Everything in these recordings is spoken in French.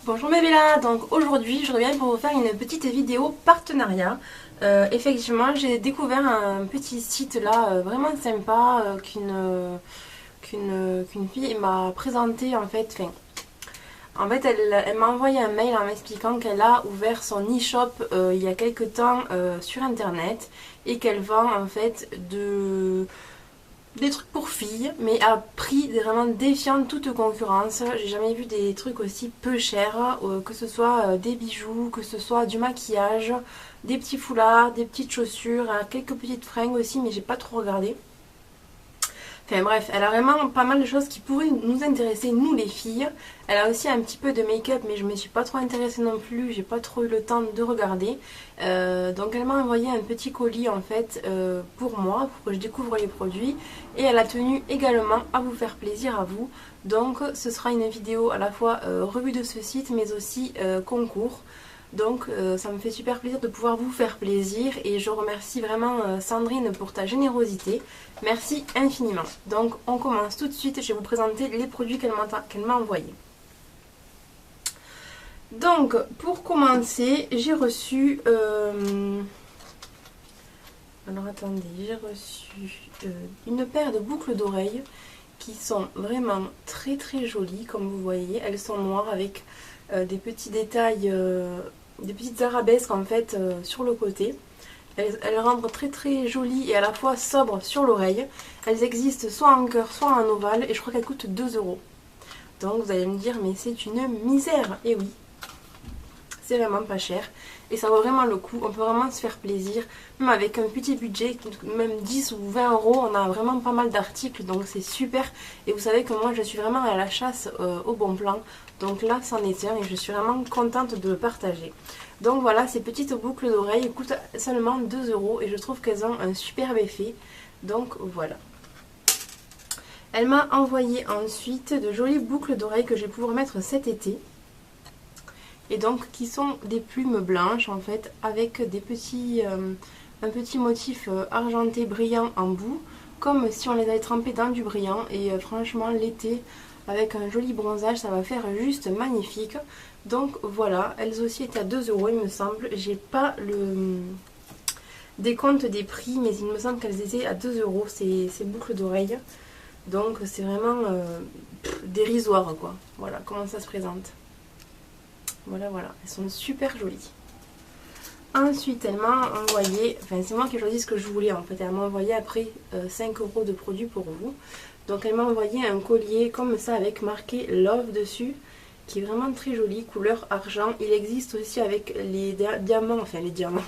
Bonjour mes Bélas, donc aujourd'hui je reviens pour vous faire une petite vidéo partenariat. Effectivement j'ai découvert un petit site là vraiment sympa qu'une fille m'a présenté en fait. En fait elle m'a envoyé un mail en m'expliquant qu'elle a ouvert son e-shop il y a quelques temps sur internet et qu'elle vend en fait des trucs pour filles, mais à prix vraiment défiant toute concurrence. J'ai jamais vu des trucs aussi peu chers, que ce soit des bijoux, que ce soit du maquillage, des petits foulards, des petites chaussures, quelques petites fringues aussi, mais j'ai pas trop regardé. Enfin bref, elle a vraiment pas mal de choses qui pourraient nous intéresser, nous les filles. Elle a aussi un petit peu de make-up, mais je me suis pas trop intéressée non plus, j'ai pas trop eu le temps de regarder. Donc elle m'a envoyé un petit colis en fait pour moi, pour que je découvre les produits. Et elle a tenu également à vous faire plaisir à vous. Donc ce sera une vidéo à la fois revue de ce site, mais aussi concours. Donc ça me fait super plaisir de pouvoir vous faire plaisir et je remercie vraiment Sandrine pour ta générosité. Merci infiniment. Donc on commence tout de suite, je vais vous présenter les produits qu'elle m'a envoyés. Donc pour commencer, j'ai reçu... alors attendez, j'ai reçu une paire de boucles d'oreilles qui sont vraiment très très jolies comme vous voyez. Elles sont noires avec des petits détails, des petites arabesques en fait sur le côté. Elles rendent très très jolies et à la fois sobres sur l'oreille. Elles existent soit en cœur, soit en ovale et je crois qu'elles coûtent 2 €. Donc vous allez me dire mais c'est une misère. Et oui, c'est vraiment pas cher et ça vaut vraiment le coup. On peut vraiment se faire plaisir, même avec un petit budget, même 10 ou 20 €, on a vraiment pas mal d'articles donc c'est super. Et vous savez que moi je suis vraiment à la chasse au bon plan, donc là c'en est un et je suis vraiment contente de le partager. Donc voilà, ces petites boucles d'oreilles coûtent seulement 2 € et je trouve qu'elles ont un superbe effet. Donc voilà. Elle m'a envoyé ensuite de jolies boucles d'oreilles que je vais pouvoir mettre cet été. Et donc qui sont des plumes blanches en fait avec des petits, un petit motif argenté brillant en bout. Comme si on les avait trempées dans du brillant et franchement l'été avec un joli bronzage ça va faire juste magnifique. Donc voilà, elles aussi étaient à 2 € il me semble. J'ai pas le décompte des prix mais il me semble qu'elles étaient à 2 € ces boucles d'oreilles. Donc c'est vraiment dérisoire quoi. Voilà comment ça se présente. Voilà, voilà, elles sont super jolies. Ensuite, elle m'a envoyé, enfin c'est moi qui ai choisi ce que je voulais en fait, elle m'a envoyé après 5 € de produits pour vous. Donc elle m'a envoyé un collier comme ça avec marqué Love dessus, qui est vraiment très joli, couleur argent. Il existe aussi avec les diamants, enfin les diamants,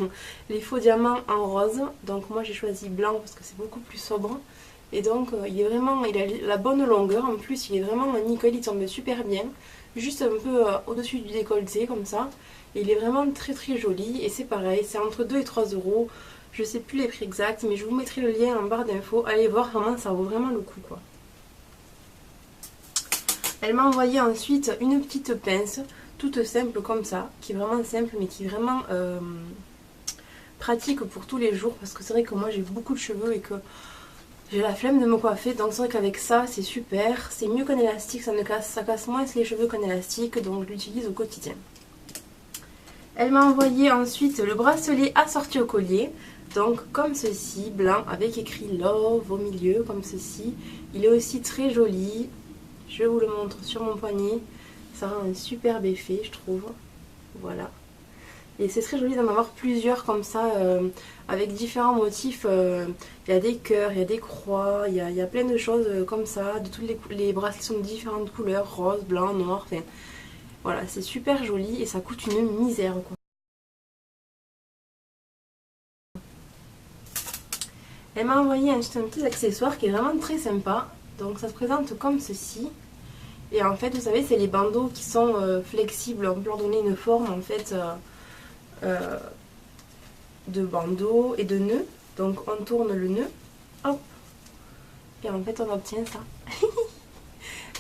les faux diamants en rose. Donc moi j'ai choisi blanc parce que c'est beaucoup plus sobre. Et donc il est vraiment, il a la bonne longueur, en plus il est vraiment nickel, il tombe super bien. Juste un peu au-dessus du décolleté comme ça. Et il est vraiment très très joli et c'est pareil, c'est entre 2 et 3 €. Je sais plus les prix exacts mais je vous mettrai le lien en barre d'infos. Allez voir, vraiment ça vaut vraiment le coup quoi. Elle m'a envoyé ensuite une petite pince toute simple comme ça, qui est vraiment simple mais qui est vraiment pratique pour tous les jours parce que c'est vrai que moi j'ai beaucoup de cheveux et que j'ai la flemme de me coiffer, donc c'est vrai qu'avec ça c'est super, c'est mieux qu'un élastique, ça casse moins les cheveux qu'un élastique, donc je l'utilise au quotidien. Elle m'a envoyé ensuite le bracelet assorti au collier, donc comme ceci, blanc avec écrit Love au milieu, comme ceci. Il est aussi très joli, je vous le montre sur mon poignet, ça rend un superbe effet je trouve, voilà. Et c'est très joli d'en avoir plusieurs comme ça, avec différents motifs. Il y a des cœurs, il y a des croix, il y a plein de choses comme ça. De tous les bracelets sont de différentes couleurs, rose, blanc, noir. Enfin, voilà, c'est super joli et ça coûte une misère quoi. Elle m'a envoyé un petit accessoire qui est vraiment très sympa. Donc ça se présente comme ceci. Et en fait, vous savez, c'est les bandeaux qui sont flexibles. On peut leur donner une forme en fait. De bandeaux et de nœuds. Donc on tourne le nœud, hop, et en fait on obtient ça.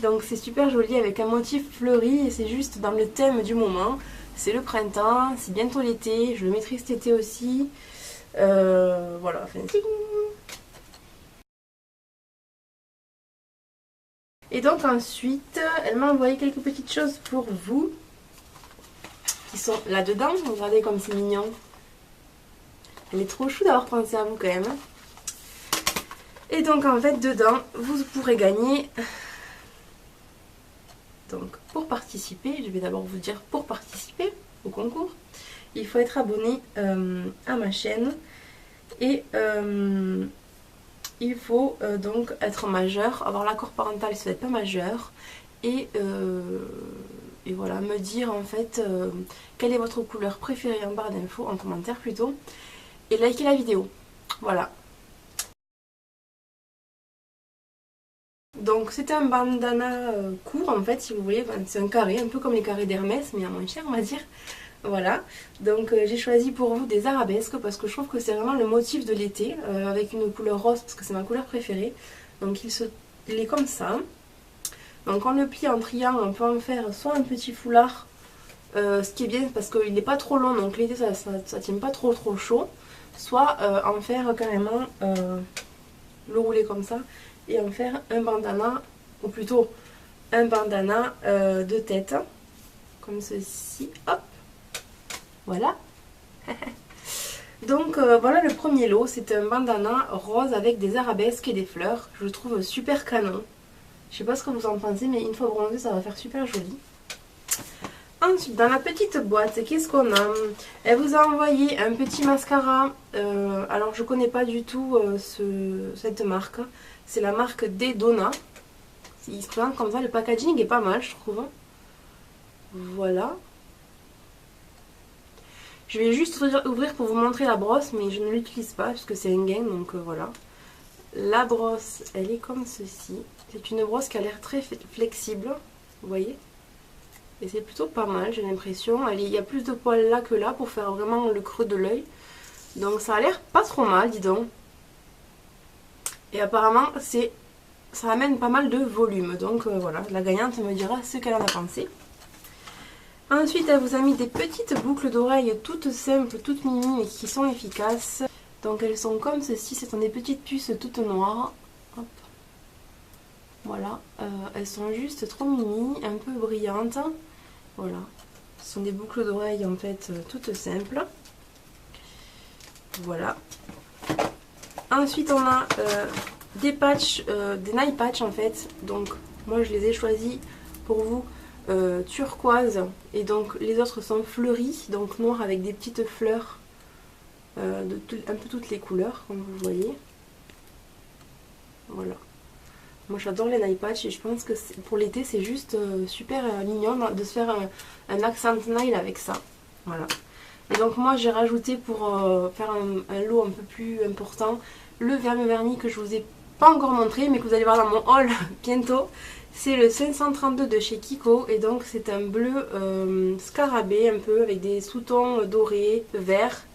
Donc c'est super joli avec un motif fleuri et c'est juste dans le thème du moment. C'est le printemps, c'est bientôt l'été, je le mettrai cet été aussi. Voilà, enfin, et donc ensuite, elle m'a envoyé quelques petites choses pour vous. qui sont là-dedans. Regardez comme c'est mignon. Elle est trop chou d'avoir pensé à vous quand même. Et donc en fait dedans, vous pourrez gagner... Donc pour participer, je vais d'abord vous dire pour participer au concours, il faut être abonné à ma chaîne et il faut donc être majeur, avoir l'accord parental si vous n'êtes pas majeur et voilà, me dire en fait quelle est votre couleur préférée en barre d'infos, en commentaire plutôt, et liker la vidéo. Voilà. Donc c'est un bandana court en fait si vous voulez, enfin, c'est un carré, un peu comme les carrés d'Hermès mais à moins cher on va dire. Voilà, donc j'ai choisi pour vous des arabesques parce que je trouve que c'est vraiment le motif de l'été, avec une couleur rose parce que c'est ma couleur préférée. Donc il est comme ça. Donc on le plie en triangle, on peut en faire soit un petit foulard, ce qui est bien parce qu'il n'est pas trop long, donc l'été ça tient pas trop chaud. Soit en faire carrément, le rouler comme ça et en faire un bandana, ou plutôt un bandana de tête, comme ceci, hop. Voilà. Donc voilà le premier lot, c'est un bandana rose avec des arabesques et des fleurs. Je le trouve super canon. Je sais pas ce que vous en pensez, mais une fois bronzé, ça va faire super joli. Ensuite, dans la petite boîte, qu'est-ce qu'on a? Elle vous a envoyé un petit mascara. Alors je connais pas du tout cette marque. C'est la marque Dedona. Il se présente comme ça, le packaging est pas mal je trouve. Voilà. Je vais juste ouvrir pour vous montrer la brosse, mais je ne l'utilise pas puisque c'est un gain, donc voilà. La brosse, elle est comme ceci. C'est une brosse qui a l'air très flexible, vous voyez. Et c'est plutôt pas mal, j'ai l'impression. Il y a plus de poils là que là pour faire vraiment le creux de l'œil. Donc ça a l'air pas trop mal, dis donc. Et apparemment, ça amène pas mal de volume. Donc voilà, la gagnante me dira ce qu'elle en a pensé. Ensuite, elle vous a mis des petites boucles d'oreilles toutes simples, toutes mini, mais qui sont efficaces. Donc elles sont comme ceci, ce sont des petites puces toutes noires. Hop. Voilà, elles sont juste trop mini, un peu brillantes. Voilà, ce sont des boucles d'oreilles en fait toutes simples. Voilà. Ensuite, on a des patchs, des nail patchs en fait. Donc moi je les ai choisis pour vous. Turquoise et donc les autres sont fleuris, donc noir avec des petites fleurs un peu toutes les couleurs comme vous voyez. Voilà, moi j'adore les nail patch et je pense que pour l'été c'est juste super mignon de se faire un accent nail avec ça. Voilà, et donc moi j'ai rajouté pour faire un lot un peu plus important le vernis que je vous ai pas encore montré mais que vous allez voir dans mon haul bientôt. C'est le 532 de chez Kiko et donc c'est un bleu scarabée un peu avec des sous-tons dorés, verts.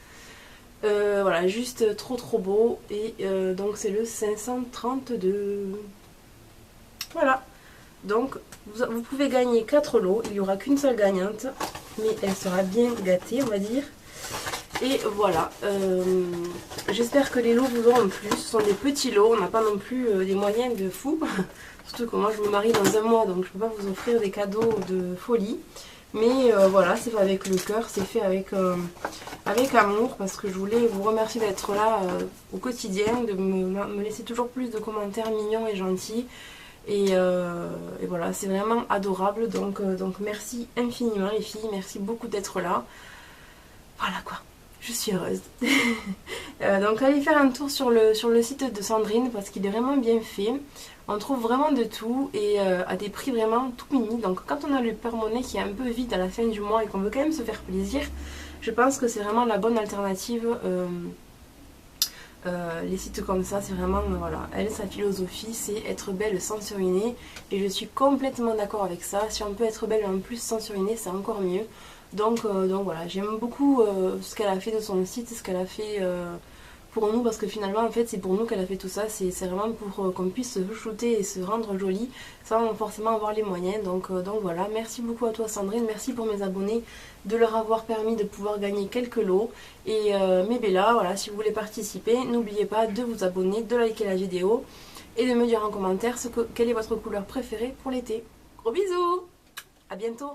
Voilà, juste trop beau et donc c'est le 532. Voilà, donc vous pouvez gagner 4 lots, il n'y aura qu'une seule gagnante mais elle sera bien gâtée on va dire. Et voilà, j'espère que les lots vous auront plu, ce sont des petits lots, on n'a pas non plus des moyens de fou. Surtout que moi je me marie dans un mois donc je peux pas vous offrir des cadeaux de folie. Mais voilà, c'est fait avec le cœur, c'est fait avec amour parce que je voulais vous remercier d'être là au quotidien, de me laisser toujours plus de commentaires mignons et gentils. Et voilà, c'est vraiment adorable. Donc merci infiniment les filles, merci beaucoup d'être là. Voilà quoi. Je suis heureuse. Donc allez faire un tour sur le site de Sandrine parce qu'il est vraiment bien fait. On trouve vraiment de tout et à des prix vraiment tout mini. Donc quand on a le porte-monnaie qui est un peu vide à la fin du mois et qu'on veut quand même se faire plaisir, je pense que c'est vraiment la bonne alternative. Les sites comme ça, c'est vraiment, voilà, elle, sa philosophie, c'est être belle sans se ruiner. Et je suis complètement d'accord avec ça. Si on peut être belle en plus sans se ruiner, c'est encore mieux. Donc voilà, j'aime beaucoup ce qu'elle a fait de son site, ce qu'elle a fait pour nous, parce que finalement en fait c'est pour nous qu'elle a fait tout ça, c'est vraiment pour qu'on puisse se shooter et se rendre jolie sans forcément avoir les moyens. Donc voilà, merci beaucoup à toi Sandrine, merci pour mes abonnés de leur avoir permis de pouvoir gagner quelques lots. Et mes bellas, voilà, si vous voulez participer, n'oubliez pas de vous abonner, de liker la vidéo et de me dire en commentaire quelle est votre couleur préférée pour l'été. Gros bisous, à bientôt.